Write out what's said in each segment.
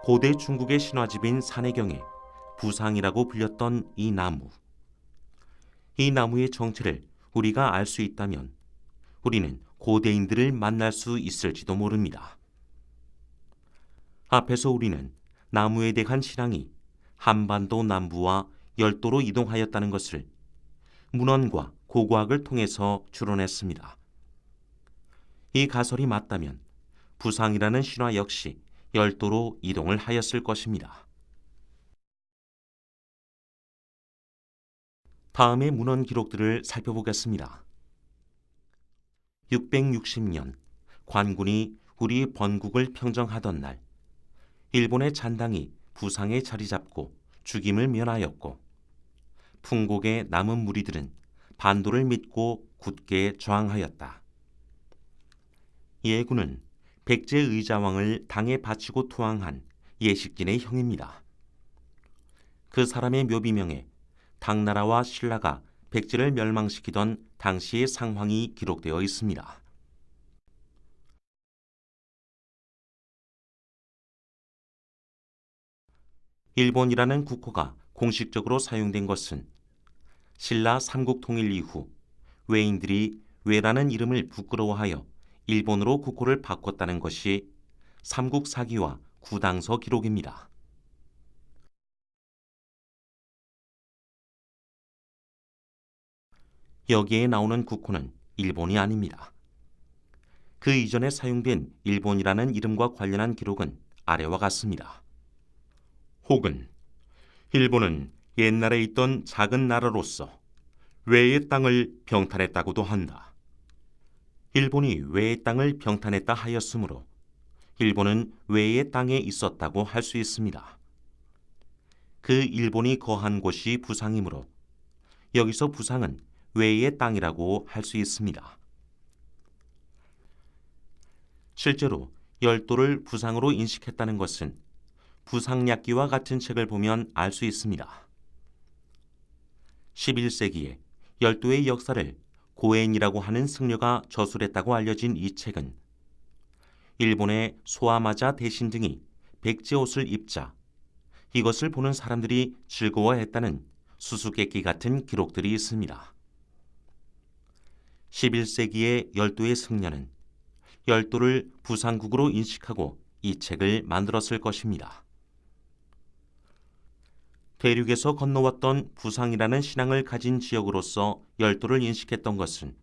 고대 중국의 신화집인 산해경에 부상이라고 불렸던 이 나무. 이 나무의 정체를 우리가 알 수 있다면 우리는 고대인들을 만날 수 있을지도 모릅니다. 앞에서 우리는 나무에 대한 신앙이 한반도 남부와 열도로 이동하였다는 것을 문헌과 고고학을 통해서 추론했습니다. 이 가설이 맞다면 부상이라는 신화 역시 열도로 이동을 하였을 것입니다. 다음의 문헌 기록들을 살펴보겠습니다. 660년 관군이 우리 번국을 평정하던 날, 일본의 잔당이 부상에 자리 잡고 죽임을 면하였고, 풍곡의 남은 무리들은 반도를 믿고 굳게 저항하였다. 예군은 백제 의자왕을 당에 바치고 투항한 예식진의 형입니다. 그 사람의 묘비명에 당나라와 신라가 백제를 멸망시키던 당시의 상황이 기록되어 있습니다. 일본이라는 국호가 공식적으로 사용된 것은 신라 삼국 통일 이후 외인들이 외라는 이름을 부끄러워하여 일본으로 국호를 바꿨다는 것이 삼국사기와 구당서 기록입니다. 여기에 나오는 국호는 일본이 아닙니다. 그 이전에 사용된 일본이라는 이름과 관련한 기록은 아래와 같습니다. 혹은 일본은 옛날에 있던 작은 나라로서 외의 땅을 병탄했다고도 한다. 일본이 외의 땅을 병탄했다 하였으므로 일본은 외의 땅에 있었다고 할 수 있습니다. 그 일본이 거한 곳이 부상이므로 여기서 부상은 외의 땅이라고 할 수 있습니다. 실제로 열도를 부상으로 인식했다는 것은 부상약기와 같은 책을 보면 알 수 있습니다. 11세기에 열도의 역사를 고엔이라고 하는 승려가 저술했다고 알려진 이 책은 일본의 소아마자 대신 등이 백제 옷을 입자 이것을 보는 사람들이 즐거워했다는 수수께끼 같은 기록들이 있습니다. 11세기의 열도의 승려는 열도를 부상국으로 인식하고 이 책을 만들었을 것입니다. 대륙에서 건너왔던 부상이라는 신앙을 가진 지역으로서 열도를 인식했던 것은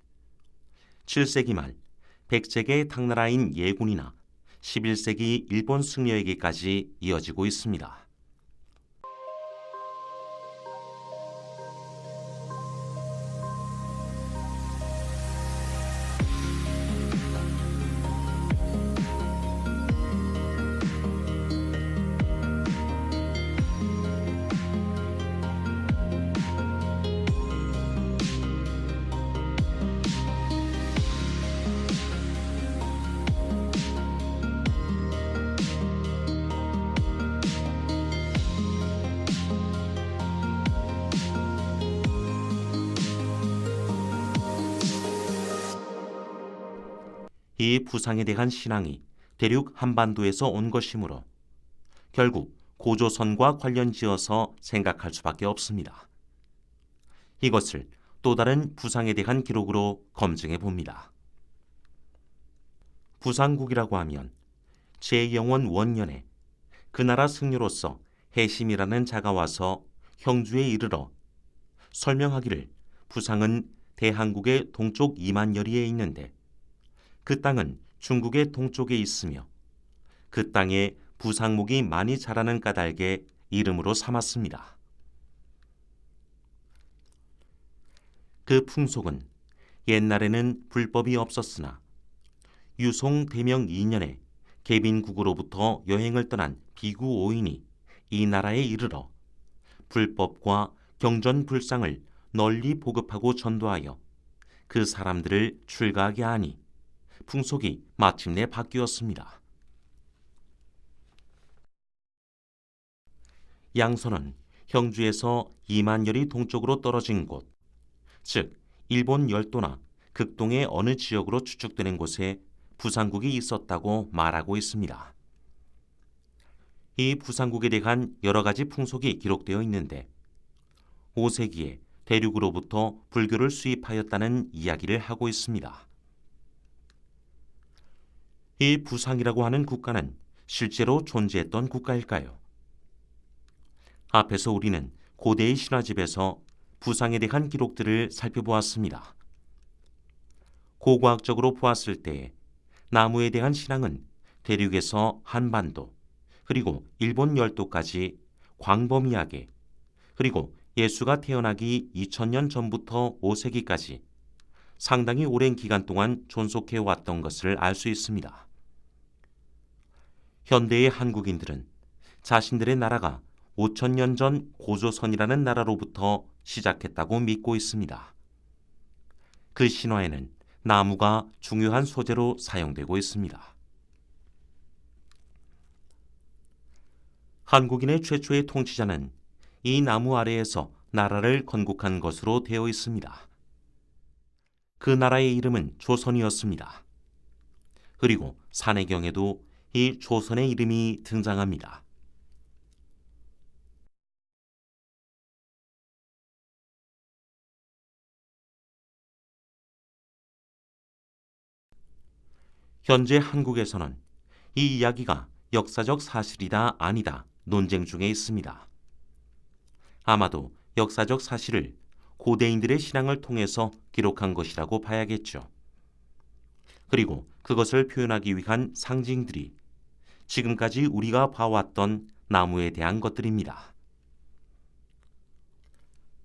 7세기 말 백제계 당나라인 예군이나 11세기 일본 승려에게까지 이어지고 있습니다. 이 부상에 대한 신앙이 대륙 한반도에서 온 것이므로 결국 고조선과 관련지어서 생각할 수밖에 없습니다. 이것을 또 다른 부상에 대한 기록으로 검증해 봅니다. 부상국이라고 하면 제영원 원년에 그 나라 승려로서 해심이라는 자가 와서 형주에 이르러 설명하기를 부상은 대한국의 동쪽 2만 여리에 있는데 그 땅은 중국의 동쪽에 있으며 그 땅에 부상목이 많이 자라는 까닭에 이름으로 삼았습니다. 그 풍속은 옛날에는 불법이 없었으나 유송 대명 2년에 계빈국으로부터 여행을 떠난 비구 5인이 이 나라에 이르러 불법과 경전불상을 널리 보급하고 전도하여 그 사람들을 출가하게 하니 풍속이 마침내 바뀌었습니다. 양선은 형주에서 2만 여리 동쪽으로 떨어진 곳, 즉 일본 열도나 극동의 어느 지역으로 추측되는 곳에 부상국이 있었다고 말하고 있습니다. 이 부상국에 대한 여러 가지 풍속이 기록되어 있는데 5세기에 대륙으로부터 불교를 수입하였다는 이야기를 하고 있습니다. 이 부상이라고 하는 국가는 실제로 존재했던 국가일까요? 앞에서 우리는 고대의 신화집에서 부상에 대한 기록들을 살펴보았습니다. 고고학적으로 보았을 때 나무에 대한 신앙은 대륙에서 한반도, 그리고 일본 열도까지 광범위하게, 그리고 예수가 태어나기 2000년 전부터 5세기까지 상당히 오랜 기간 동안 존속해 왔던 것을 알 수 있습니다. 현대의 한국인들은 자신들의 나라가 5000년 전 고조선이라는 나라로부터 시작했다고 믿고 있습니다. 그 신화에는 나무가 중요한 소재로 사용되고 있습니다. 한국인의 최초의 통치자는 이 나무 아래에서 나라를 건국한 것으로 되어 있습니다. 그 나라의 이름은 조선이었습니다. 그리고 산해경에도 이 조선의 이름이 등장합니다. 현재 한국에서는 이 이야기가 역사적 사실이다 아니다 논쟁 중에 있습니다. 아마도 역사적 사실을 고대인들의 신앙을 통해서 기록한 것이라고 봐야겠죠. 그리고 그것을 표현하기 위한 상징들이 지금까지 우리가 봐왔던 나무에 대한 것들입니다.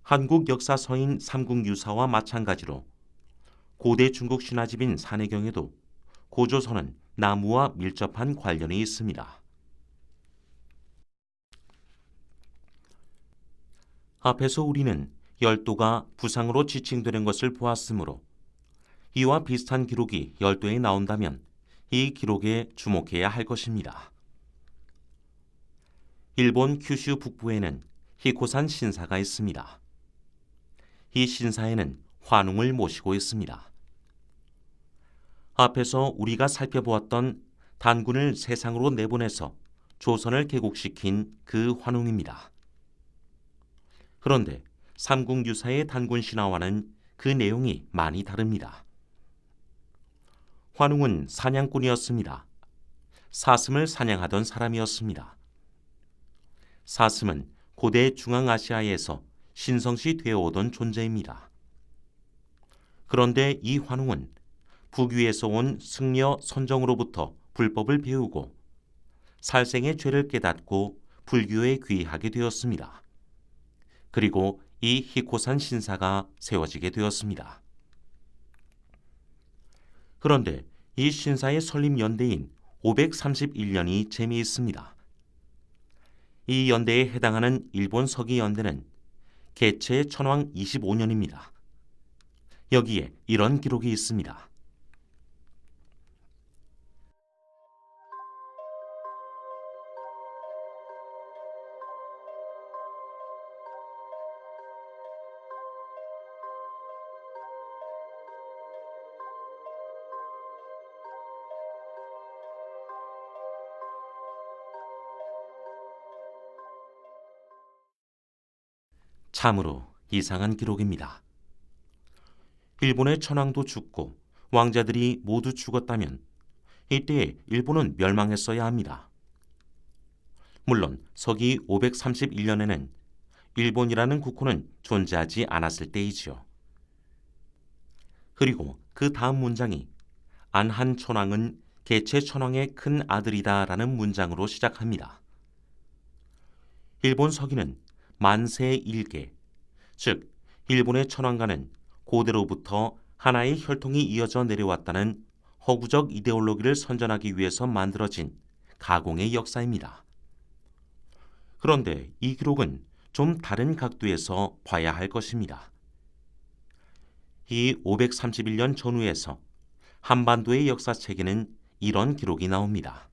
한국 역사서인 삼국유사와 마찬가지로 고대 중국 신화집인 산해경에도 고조선은 나무와 밀접한 관련이 있습니다. 앞에서 우리는 열도가 부상으로 지칭되는 것을 보았으므로 이와 비슷한 기록이 열도에 나온다면 이 기록에 주목해야 할 것입니다. 일본 큐슈 북부에는 히코산 신사가 있습니다. 이 신사에는 환웅을 모시고 있습니다. 앞에서 우리가 살펴보았던 단군을 세상으로 내보내서 조선을 개국시킨 그 환웅입니다. 그런데 삼국유사의 단군 신화와는 그 내용이 많이 다릅니다. 환웅은 사냥꾼이었습니다. 사슴을 사냥하던 사람이었습니다. 사슴은 고대 중앙아시아에서 신성시 되어오던 존재입니다. 그런데 이 환웅은 북위에서 온 승려 선정으로부터 불법을 배우고 살생의 죄를 깨닫고 불교에 귀하게 되었습니다. 그리고 이 히코산 신사가 세워지게 되었습니다. 그런데 이 신사의 설립 연대인 531년이 재미있습니다. 이 연대에 해당하는 일본 서기 연대는 개체 천왕 25년입니다. 여기에 이런 기록이 있습니다. 참으로 이상한 기록입니다. 일본의 천황도 죽고 왕자들이 모두 죽었다면 이때 일본은 멸망했어야 합니다. 물론 서기 531년에는 일본이라는 국호는 존재하지 않았을 때이지요. 그리고 그 다음 문장이 안한 천황은 개체 천황의 큰 아들이다라는 문장으로 시작합니다. 일본 서기는 만세 일개, 즉 일본의 천황가는 고대로부터 하나의 혈통이 이어져 내려왔다는 허구적 이데올로기를 선전하기 위해서 만들어진 가공의 역사입니다. 그런데 이 기록은 좀 다른 각도에서 봐야 할 것입니다. 이 531년 전후에서 한반도의 역사책에는 이런 기록이 나옵니다.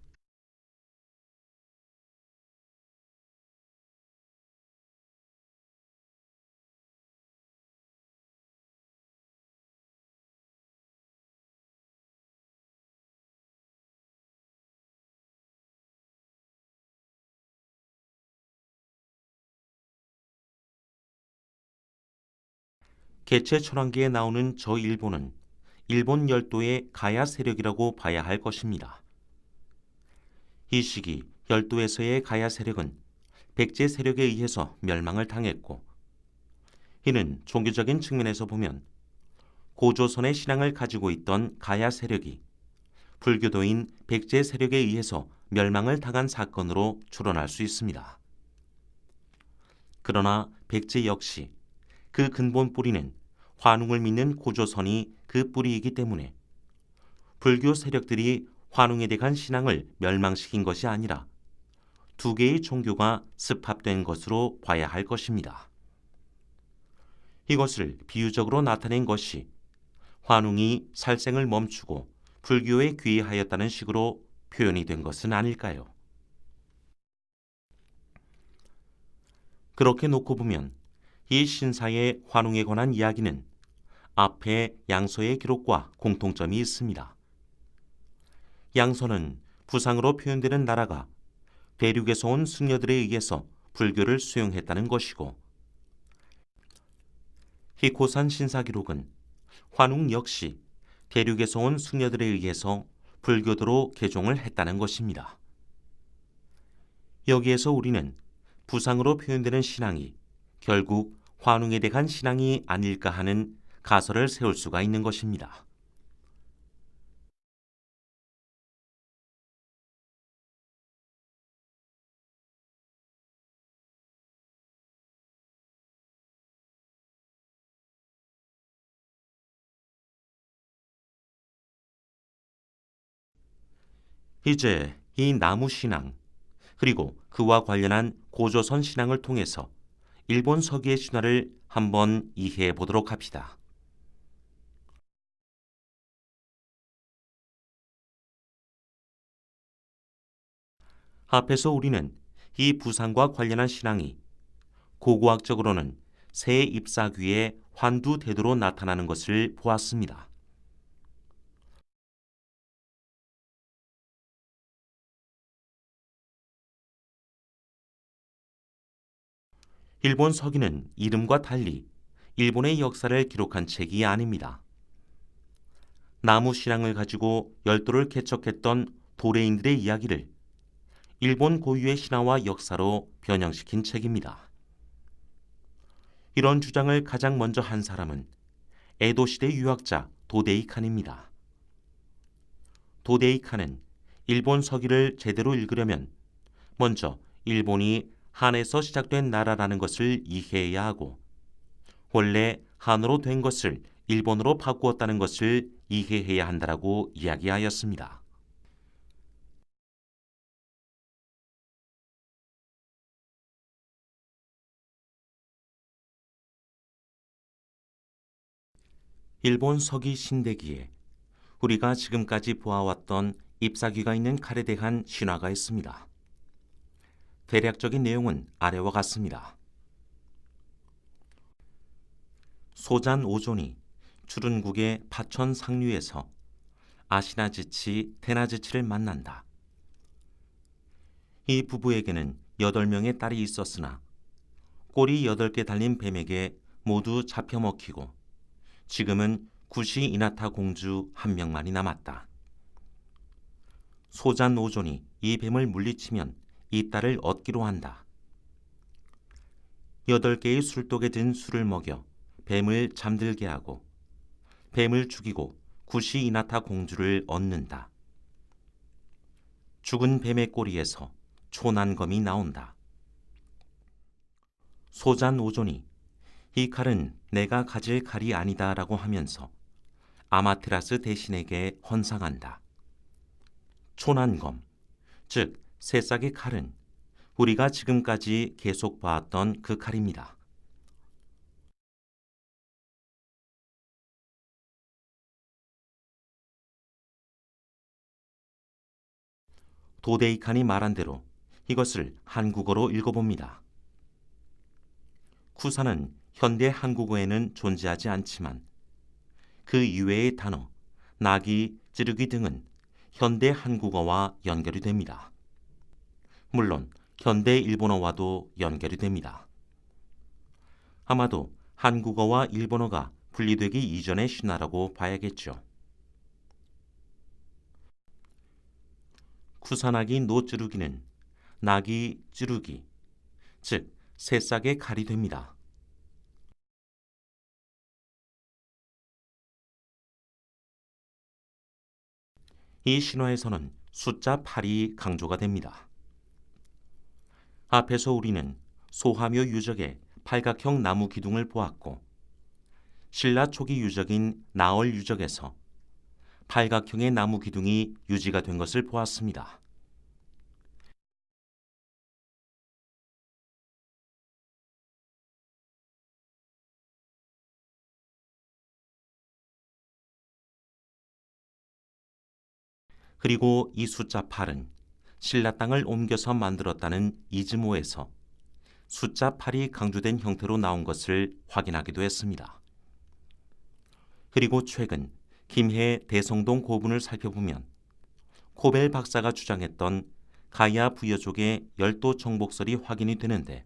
개체 천왕기에 나오는 저 일본은 일본 열도의 가야 세력이라고 봐야 할 것입니다. 이 시기 열도에서의 가야 세력은 백제 세력에 의해서 멸망을 당했고, 이는 종교적인 측면에서 보면 고조선의 신앙을 가지고 있던 가야 세력이 불교도인 백제 세력에 의해서 멸망을 당한 사건으로 추론할 수 있습니다. 그러나 백제 역시 그 근본 뿌리는 환웅을 믿는 고조선이 그 뿌리이기 때문에 불교 세력들이 환웅에 대한 신앙을 멸망시킨 것이 아니라 두 개의 종교가 습합된 것으로 봐야 할 것입니다. 이것을 비유적으로 나타낸 것이 환웅이 살생을 멈추고 불교에 귀의하였다는 식으로 표현이 된 것은 아닐까요? 그렇게 놓고 보면 이 신사의 환웅에 관한 이야기는 앞에 양서의 기록과 공통점이 있습니다. 양서는 부상으로 표현되는 나라가 대륙에서 온 승려들에 의해서 불교를 수용했다는 것이고, 히코산 신사 기록은 환웅 역시 대륙에서 온 승려들에 의해서 불교도로 개종을 했다는 것입니다. 여기에서 우리는 부상으로 표현되는 신앙이 결국 환웅에 대한 신앙이 아닐까 하는 가설을 세울 수가 있는 것입니다. 이제 이 나무 신앙, 그리고 그와 관련한 고조선 신앙을 통해서 일본 서기의 신화를 한번 이해해 보도록 합시다. 앞에서 우리는 이 부상과 관련한 신앙이 고고학적으로는 새 잎사귀의 환두대도로 나타나는 것을 보았습니다. 일본 서기는 이름과 달리 일본의 역사를 기록한 책이 아닙니다. 나무 신앙을 가지고 열도를 개척했던 도레인들의 이야기를 일본 고유의 신화와 역사로 변형시킨 책입니다. 이런 주장을 가장 먼저 한 사람은 에도시대 유학자 도데이칸입니다. 도데이칸은 일본 서기를 제대로 읽으려면 먼저 일본이 한에서 시작된 나라라는 것을 이해해야 하고, 원래 한으로 된 것을 일본으로 바꾸었다는 것을 이해해야 한다라고 이야기하였습니다. 일본 서기 신대기에 우리가 지금까지 보아왔던 잎사귀가 있는 칼에 대한 신화가 있습니다. 대략적인 내용은 아래와 같습니다. 소잔 오존이 주른국의 파천 상류에서 아시나지치 테나지치를 만난다. 이 부부에게는 8명의 딸이 있었으나 꼬리 8개 달린 뱀에게 모두 잡혀 먹히고 지금은 구시 이나타 공주 1명만이 남았다. 소잔 오존이 이 뱀을 물리치면 이 딸을 얻기로 한다. 8개의 술독에 든 술을 먹여 뱀을 잠들게 하고 뱀을 죽이고 구시 이나타 공주를 얻는다. 죽은 뱀의 꼬리에서 초난검이 나온다. 소잔 오존이 이 칼은 내가 가질 칼이 아니다라고 하면서 아마테라스 대신에게 헌상한다. 초난검, 즉 새싹의 칼은 우리가 지금까지 계속 봐왔던 그 칼입니다. 도데이칸이 말한 대로 이것을 한국어로 읽어봅니다. 쿠사는 현대 한국어에는 존재하지 않지만 그 이외의 단어, 나기, 찌르기 등은 현대 한국어와 연결이 됩니다. 물론 현대 일본어와도 연결이 됩니다. 아마도 한국어와 일본어가 분리되기 이전의 신화라고 봐야겠죠. 쿠사나기 노찌르기는 나기 찌르기, 즉 새싹의 칼이 됩니다. 이 신화에서는 숫자 8이 강조가 됩니다. 앞에서 우리는 소하묘 유적의 팔각형 나무 기둥을 보았고, 신라 초기 유적인 나얼 유적에서 팔각형의 나무 기둥이 유지가 된 것을 보았습니다. 그리고 이 숫자 8은 신라 땅을 옮겨서 만들었다는 이즈모에서 숫자 8이 강조된 형태로 나온 것을 확인하기도 했습니다. 그리고 최근 김해 대성동 고분을 살펴보면 코벨 박사가 주장했던 가야 부여족의 열도 정복설이 확인이 되는데,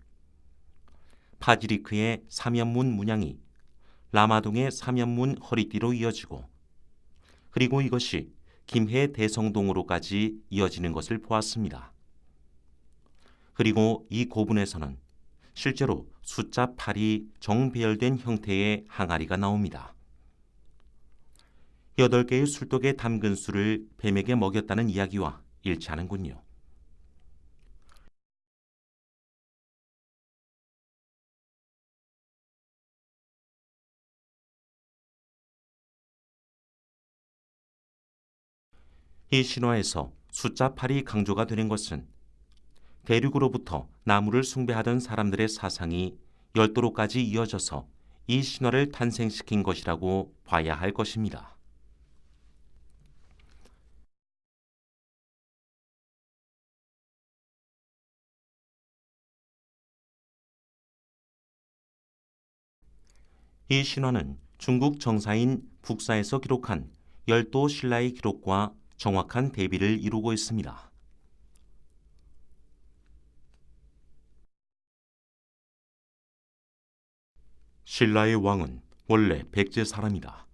파지리크의 삼연문 문양이 라마동의 삼연문 허리띠로 이어지고, 그리고 이것이 김해 대성동으로까지 이어지는 것을 보았습니다. 그리고 이 고분에서는 실제로 숫자 8이 정배열된 형태의 항아리가 나옵니다. 8개의 술독에 담근 술을 뱀에게 먹였다는 이야기와 일치하는군요. 이 신화에서 숫자 8이 강조가 되는 것은 대륙으로부터 나무를 숭배하던 사람들의 사상이 열도로까지 이어져서 이 신화를 탄생시킨 것이라고 봐야 할 것입니다. 이 신화는 중국 정사인 북사에서 기록한 열도 신라의 기록과 정확한 대비를 이루고 있습니다. 신라의 왕은 원래 백제 사람이다.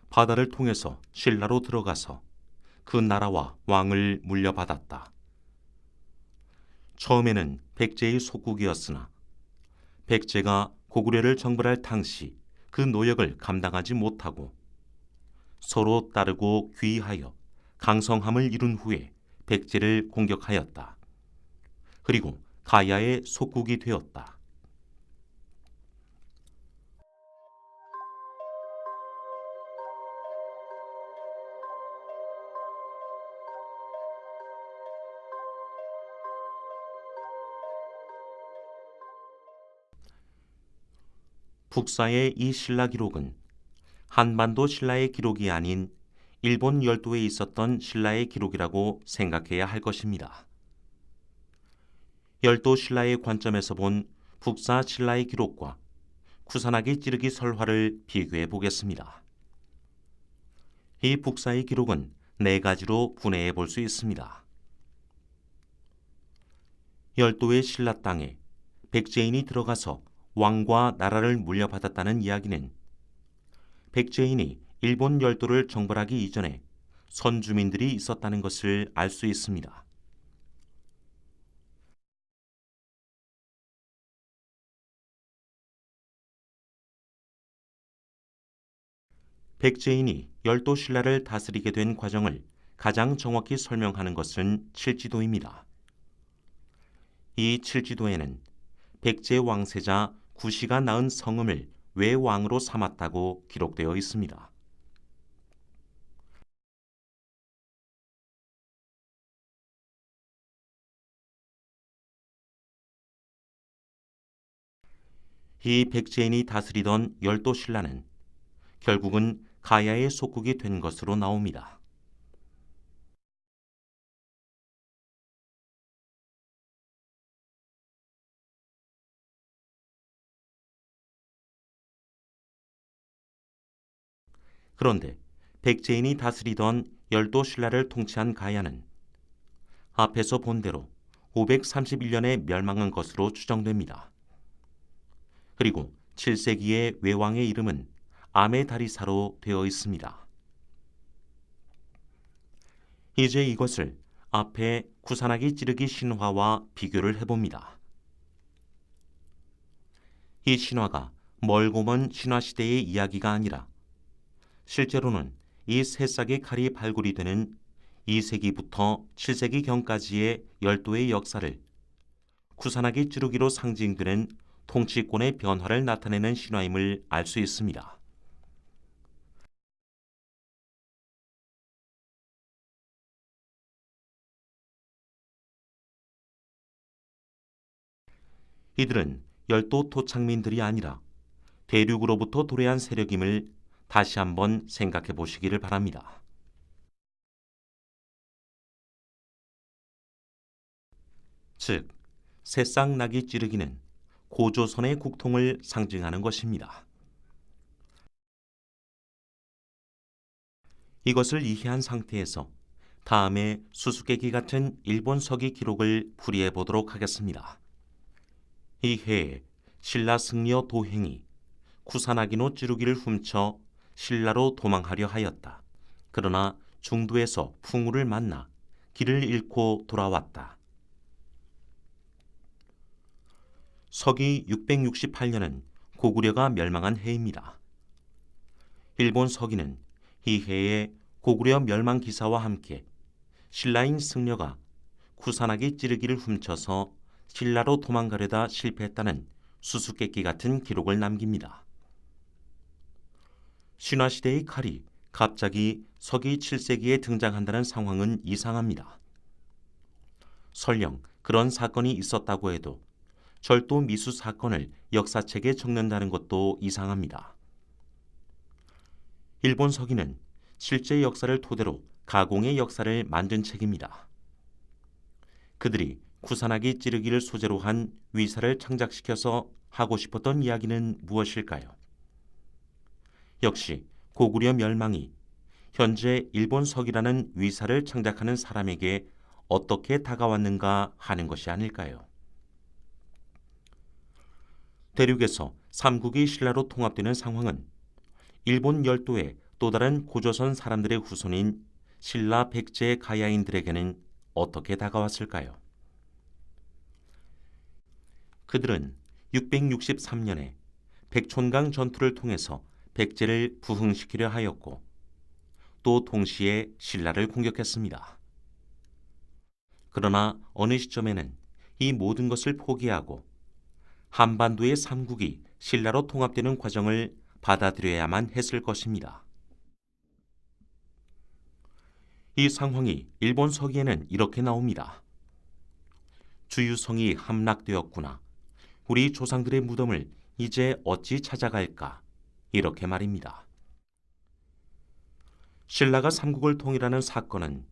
바다를 통해서 신라로 들어가서 그 나라와 왕을 물려받았다. 처음에는 백제의 속국이었으나 백제가 고구려를 정벌할 당시 그 노역을 감당하지 못하고 서로 따르고 귀의하여 강성함을 이룬 후에 백제를 공격하였다. 그리고 가야의 속국이 되었다. 북사의 이 신라 기록은 한반도 신라의 기록이 아닌 일본 열도에 있었던 신라의 기록이라고 생각해야 할 것입니다. 열도 신라의 관점에서 본 북사 신라의 기록과 쿠사나기 찌르기 설화를 비교해 보겠습니다. 이 북사의 기록은 네 가지로 분해해 볼 수 있습니다. 열도의 신라 땅에 백제인이 들어가서 왕과 나라를 물려받았다는 이야기는 백제인이 일본 열도를 정벌하기 이전에 선주민들이 있었다는 것을 알 수 있습니다. 백제인이 열도 신라를 다스리게 된 과정을 가장 정확히 설명하는 것은 칠지도입니다. 이 칠지도에는 백제 왕세자 구시가 낳은 성음을 외왕으로 삼았다고 기록되어 있습니다. 이 백제인이 다스리던 열도 신라는 결국은 가야의 속국이 된 것으로 나옵니다. 그런데 백제인이 다스리던 열도 신라를 통치한 가야는 앞에서 본 대로 531년에 멸망한 것으로 추정됩니다. 그리고 7세기의 외왕의 이름은 아메다리사로 되어 있습니다. 이제 이것을 앞에 구산하기 찌르기 신화와 비교를 해봅니다. 이 신화가 멀고 먼 신화시대의 이야기가 아니라 실제로는 이 세 싹의 칼이 발굴이 되는 2세기부터 7세기경까지의 열도의 역사를 구산하기 찌르기로 상징되는 통치권의 변화를 나타내는 신화임을 알 수 있습니다. 이들은 열도 토착민들이 아니라 대륙으로부터 도래한 세력임을 다시 한번 생각해 보시기를 바랍니다. 즉, 새싹 나기 찌르기는 고조선의 국통을 상징하는 것입니다. 이것을 이해한 상태에서 다음에 수수께끼 같은 일본 서기 기록을 풀이해 보도록 하겠습니다. 이 해에 신라 승려 도행이 구산하기노 찌르기를 훔쳐 신라로 도망하려 하였다. 그러나 중도에서 풍우를 만나 길을 잃고 돌아왔다. 서기 668년은 고구려가 멸망한 해입니다. 일본 서기는 이 해에 고구려 멸망 기사와 함께 신라인 승려가 구산하기 찌르기를 훔쳐서 신라로 도망가려다 실패했다는 수수께끼 같은 기록을 남깁니다. 신화시대의 칼이 갑자기 서기 7세기에 등장한다는 상황은 이상합니다. 설령 그런 사건이 있었다고 해도 절도 미수 사건을 역사책에 적는다는 것도 이상합니다. 일본 서기는 실제 역사를 토대로 가공의 역사를 만든 책입니다. 그들이 구산하기 찌르기를 소재로 한 위사를 창작시켜서 하고 싶었던 이야기는 무엇일까요? 역시 고구려 멸망이 현재 일본 서기라는 위사를 창작하는 사람에게 어떻게 다가왔는가 하는 것이 아닐까요? 대륙에서 삼국이 신라로 통합되는 상황은 일본 열도의 또 다른 고조선 사람들의 후손인 신라 백제 가야인들에게는 어떻게 다가왔을까요? 그들은 663년에 백촌강 전투를 통해서 백제를 부흥시키려 하였고 또 동시에 신라를 공격했습니다. 그러나 어느 시점에는 이 모든 것을 포기하고 한반도의 삼국이 신라로 통합되는 과정을 받아들여야만 했을 것입니다. 이 상황이 일본 서기에는 이렇게 나옵니다. 주유성이 함락되었구나. 우리 조상들의 무덤을 이제 어찌 찾아갈까? 이렇게 말입니다. 신라가 삼국을 통일하는 사건은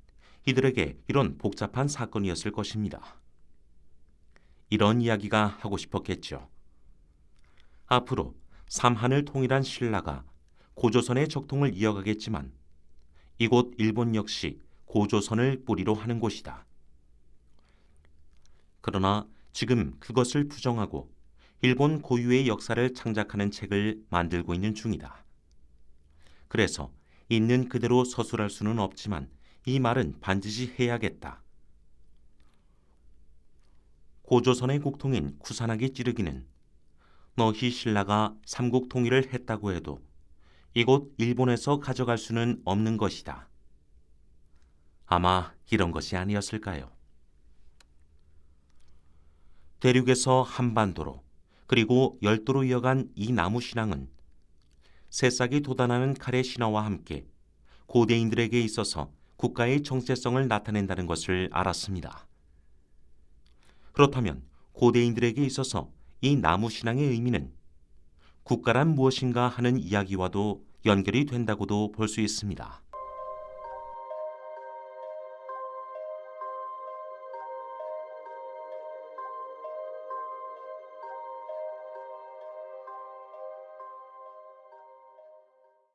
이들에게 이런 복잡한 사건이었을 것입니다. 이런 이야기가 하고 싶었겠죠. 앞으로 삼한을 통일한 신라가 고조선의 적통을 이어가겠지만 이곳 일본 역시 고조선을 뿌리로 하는 곳이다. 그러나 지금 그것을 부정하고 일본 고유의 역사를 창작하는 책을 만들고 있는 중이다. 그래서 있는 그대로 서술할 수는 없지만 이 말은 반드시 해야겠다. 고조선의 국통인 구산하기 찌르기는 너희 신라가 삼국 통일을 했다고 해도 이곳 일본에서 가져갈 수는 없는 것이다. 아마 이런 것이 아니었을까요? 대륙에서 한반도로 그리고 열도로 이어간 이 나무 신앙은 새싹이 돋아나는 칼의 신화와 함께 고대인들에게 있어서 국가의 정체성을 나타낸다는 것을 알았습니다. 그렇다면 고대인들에게 있어서 이 나무 신앙의 의미는 국가란 무엇인가 하는 이야기와도 연결이 된다고도 볼 수 있습니다.